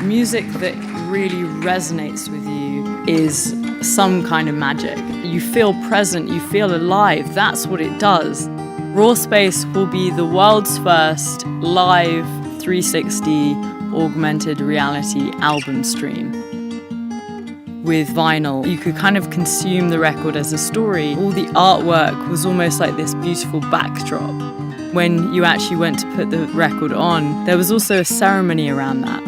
music that really resonates with you is some kind of magic. You feel present, you feel alive, that's what it does. Raw Space will be the world's first live 360 augmented reality album stream. With vinyl, you could kind of consume the record as a story. All the artwork was almost like this beautiful backdrop. When you actually went to put the record on, there was also a ceremony around that.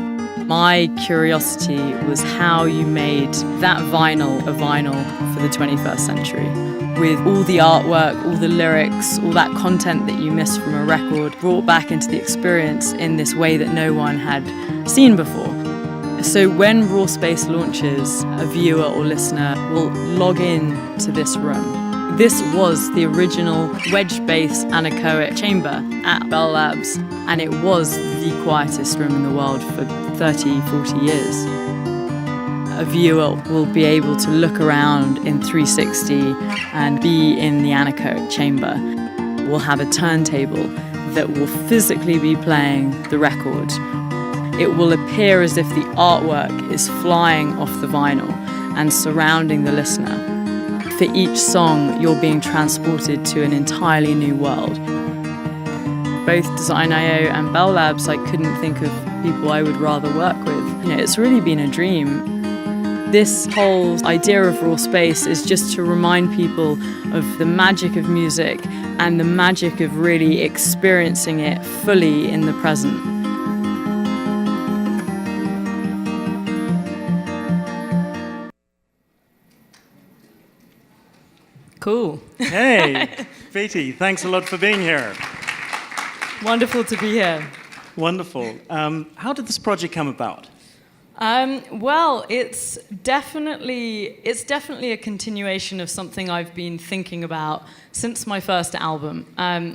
My curiosity was how you made that vinyl a vinyl for the 21st century. With all the artwork, all the lyrics, all that content that you missed from a record brought back into the experience in this way that no one had seen before. So when Raw Space launches, a viewer or listener will log in to this room. This was the original wedge bass anechoic chamber at Bell Labs, and it was the quietest room in the world for 30, 40 years. A viewer will be able to look around in 360 and be in the anechoic chamber. We'll have a turntable that will physically be playing the record. It will appear as if the artwork is flying off the vinyl and surrounding the listener. For each song, you're being transported to an entirely new world. Both Design.io and Bell Labs, I couldn't think of people I would rather work with. It's really been a dream. This whole idea of Raw Space is just to remind people of the magic of music and the magic of really experiencing it fully in the present. Cool. Hey, Beatie, thanks a lot for being here. Wonderful to be here. Wonderful. How did this project come about? Well, it's definitely a continuation of something I've been thinking about since my first album,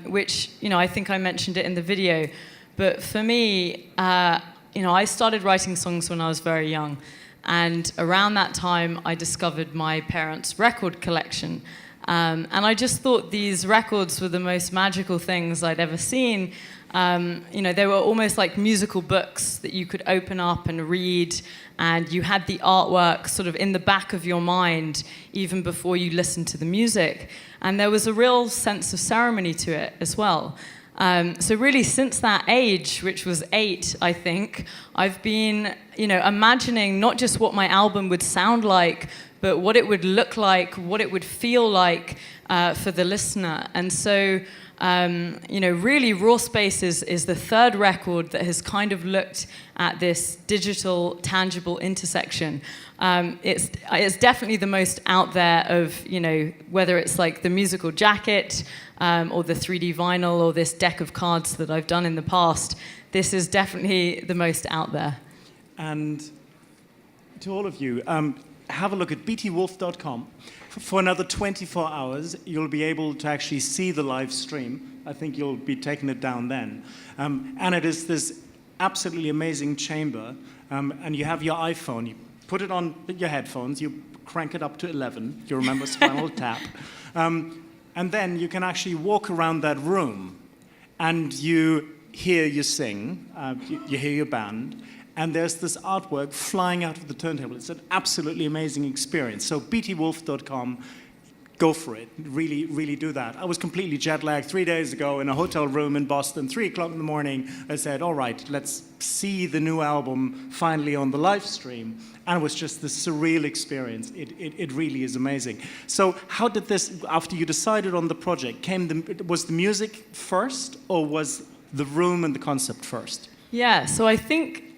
which, I think I mentioned it in the video. But for me, I started writing songs when I was very young. And around that time, I discovered my parents' record collection. And I just thought these records were the most magical things I'd ever seen. They were almost like musical books that you could open up and read, and you had the artwork sort of in the back of your mind even before you listened to the music. And there was a real sense of ceremony to it as well. So really, since that age, which was 8, I think, I've been, imagining not just what my album would sound like, but what it would look like, what it would feel like for the listener. And so, really, Raw Space is the third record that has kind of looked at this digital, tangible intersection. It's definitely the most out there of, whether it's like the musical jacket or the 3D vinyl or this deck of cards that I've done in the past. This is definitely the most out there. And to all of you, have a look at beatiewolfe.com. For another 24 hours, you'll be able to actually see the live stream. I think you'll be taking it down then. And it is this absolutely amazing chamber. And you have your iPhone. You put it on your headphones. You crank it up to 11. You remember Spinal Tap. And then you can actually walk around that room. And you hear you sing. You hear your band. And there's this artwork flying out of the turntable. It's an absolutely amazing experience. So beatiewolfe.com, go for it. Really, really do that. I was completely jet lagged 3 days ago in a hotel room in Boston, 3 o'clock in the morning. I said, all right, let's see the new album finally on the live stream. And it was just this surreal experience. It really is amazing. So how did this, after you decided on the project, was the music first, or was the room and the concept first? Yeah, so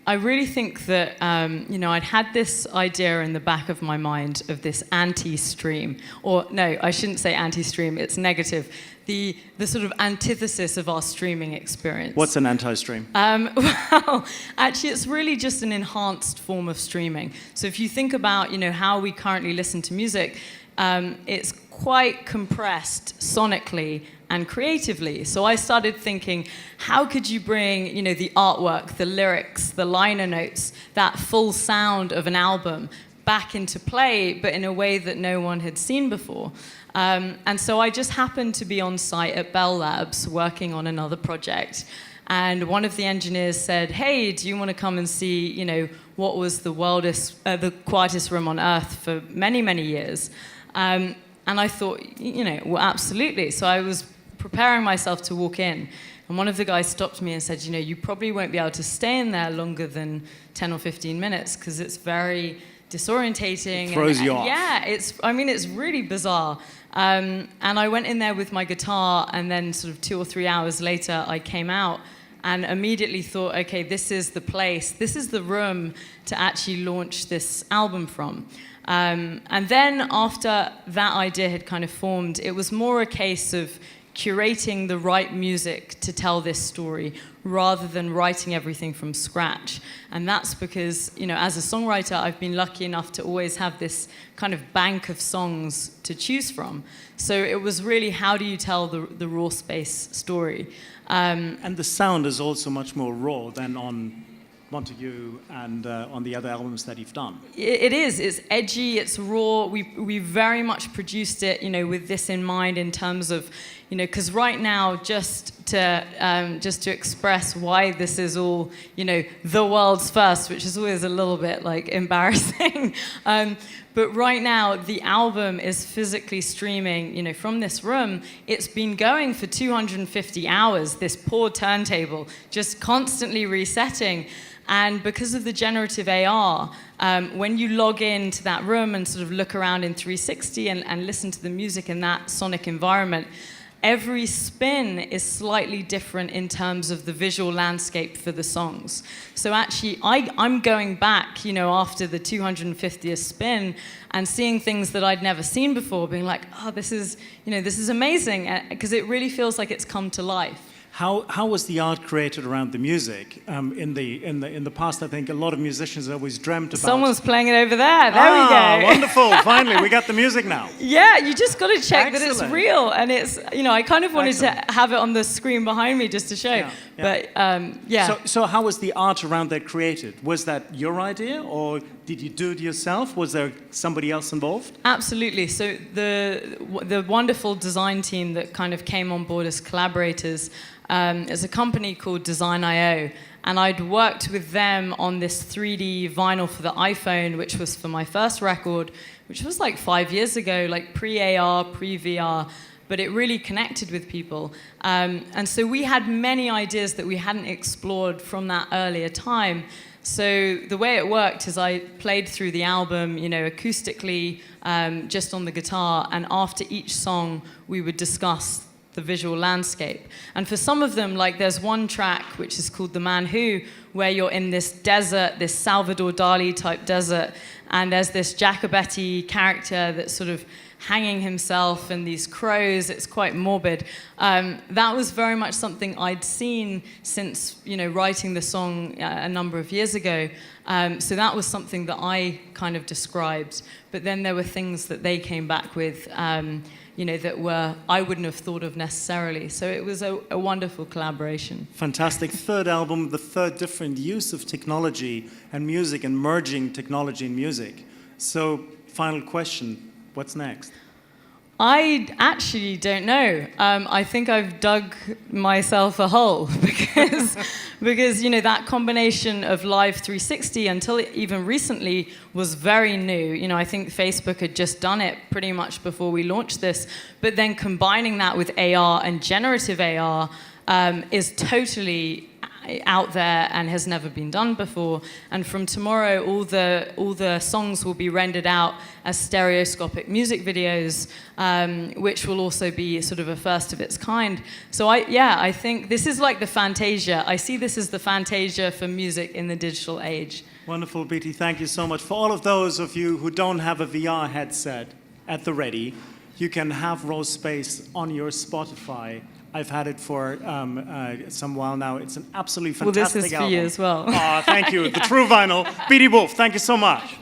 I really think that, I'd had this idea in the back of my mind of this anti-stream. Or, no, I shouldn't say anti-stream, it's negative. The sort of antithesis of our streaming experience. What's an anti-stream? Well, actually, it's really just an enhanced form of streaming. So if you think about, how we currently listen to music, it's quite compressed sonically and creatively. So I started thinking, how could you bring, the artwork, the lyrics, the liner notes, that full sound of an album back into play, but in a way that no one had seen before? And so I just happened to be on site at Bell Labs working on another project. and one of the engineers said, "Hey, do you want to come and see, what was the quietest room on earth for many, many years?" And I thought, well, absolutely. So I was preparing myself to walk in, and one of the guys stopped me and said, "You probably won't be able to stay in there longer than 10 or 15 minutes because it's very disorientating." It throws you off. Yeah, it's really bizarre. And I went in there with my guitar, and then sort of 2 or 3 hours later, I came out and immediately thought, okay, this is the place, this is the room to actually launch this album from. And then after that idea had kind of formed, it was more a case of curating the right music to tell this story rather than writing everything from scratch. And that's because, as a songwriter, I've been lucky enough to always have this kind of bank of songs to choose from. So it was really, how do you tell the raw space story? And the sound is also much more raw than on Montague and on the other albums that you've done. It is. It's edgy. It's raw. We very much produced it, with this in mind, in terms of, because right now, just to express why this is all, the world's first, which is always a little bit like embarrassing. But right now, the album is physically streaming, from this room. It's been going for 250 hours, this poor turntable, just constantly resetting. And because of the generative AR, when you log into that room and sort of look around in 360 and listen to the music in that sonic environment, every spin is slightly different in terms of the visual landscape for the songs. So actually, I'm going back, after the 250th spin and seeing things that I'd never seen before, being like, oh, this is amazing, because it really feels like it's come to life. How was the art created around the music? In the past, I think a lot of musicians always dreamt about. Someone's playing it over there. There we go. Wonderful! Finally, we got the music now. Yeah, you just got to check that it's Excellent. real, and it's I kind of wanted to have it on the screen behind me just to show. Yeah. But yeah. So how was the art around that created? Was that your idea, or did you do it yourself? Was there somebody else involved? Absolutely. So the wonderful design team that kind of came on board as collaborators is a company called Design.io, and I'd worked with them on this 3D vinyl for the iPhone, which was for my first record, which was like 5 years ago, like pre-AR, pre-VR, but it really connected with people. And so we had many ideas that we hadn't explored from that earlier time. So the way it worked is I played through the album, acoustically, just on the guitar, and after each song, we would discuss the visual landscape. And for some of them, like there's one track which is called The Man Who, where you're in this desert, this Salvador Dali type desert, and there's this Jacobetti character that's sort of hanging himself and these crows. It's quite morbid. That was very much something I'd seen since writing the song a number of years ago. So that was something that I kind of described. But then there were things that they came back with that I wouldn't have thought of necessarily. So it was a wonderful collaboration. Fantastic. Third album, the third different use of technology and music, and merging technology and music. So, final question, what's next? I actually don't know. I think I've dug myself a hole because that combination of Live 360 until even recently was very new. I think Facebook had just done it pretty much before we launched this, but then combining that with AR and generative AR is totally out there and has never been done before. And from tomorrow, all the songs will be rendered out as stereoscopic music videos, which will also be sort of a first of its kind. So I think this is like the Fantasia. I see this as the Fantasia for music in the digital age. Wonderful, Beatie. Thank you so much. For all of those of you who don't have a VR headset at the ready, you can have Raw Space on your Spotify. I've had it for some while now. It's an absolutely fantastic album. Well, this is for you as well. Oh, thank you. The true vinyl. Beatie Wolfe, thank you so much.